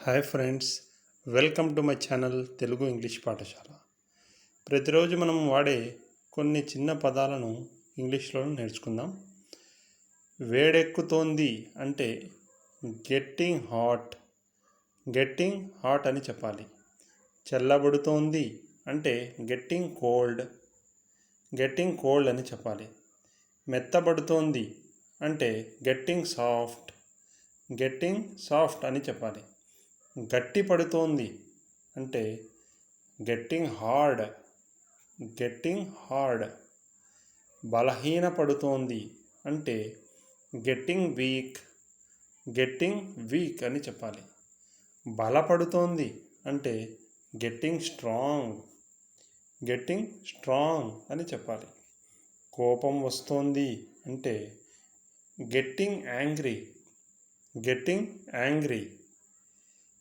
Hi friends, welcome to my channel Telugu English పాఠశాల. ప్రతిరోజు మనం వాడే కొన్ని చిన్న పదాలను ఇంగ్లీష్లో నేర్చుకుందాం. వేడెక్కుతోంది అంటే గెట్టింగ్ హాట్. గెట్టింగ్ హాట్ అని చెప్పాలి. చల్లబడుతోంది అంటే గెట్టింగ్ కోల్డ్. గెట్టింగ్ కోల్డ్ అని చెప్పాలి. మెత్తబడుతోంది అంటే గెట్టింగ్ సాఫ్ట్. గెట్టింగ్ సాఫ్ట్ అని చెప్పాలి. గట్టి పడుతోంది అంటే గెట్టింగ్ హార్డ్. Getting hard. బలహీన పడుతోంది అంటే గెట్టింగ్ వీక్. గెట్టింగ్ వీక్ అని చెప్పాలి. బలపడుతోంది అంటే గెట్టింగ్ స్ట్రాంగ్. గెట్టింగ్ స్ట్రాంగ్ అని చెప్పాలి. కోపం వస్తోంది అంటే గెట్టింగ్ యాంగ్రీ. Getting angry.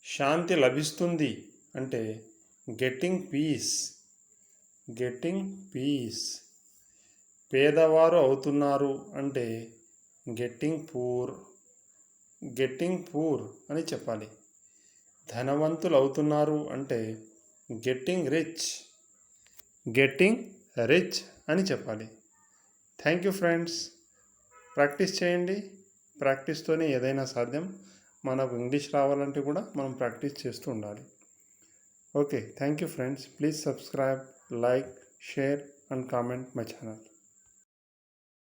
శాంతి లభిస్తుంది అంటే గెట్టింగ్ పీస్. Getting piece. పేదవారు అవుతున్నారు అంటే గెట్టింగ్ పూర్. గెట్టింగ్ పూర్ అని చెప్పాలి. ధనవంతులు అవుతున్నారు అంటే గెట్టింగ్ రిచ్. గెట్టింగ్ రిచ్ అని చెప్పాలి. Thank you friends. ప్రాక్టీస్ చేయండి. ప్రాక్టీస్తోనే ఏదైనా సాధ్యం. మనకు ఇంగ్లీష్ రావాలంటే కూడా మనం ప్రాక్టీస్ చేస్తూ ఉండాలి. Okay, thank you friends. Please subscribe, like, share and comment my channel.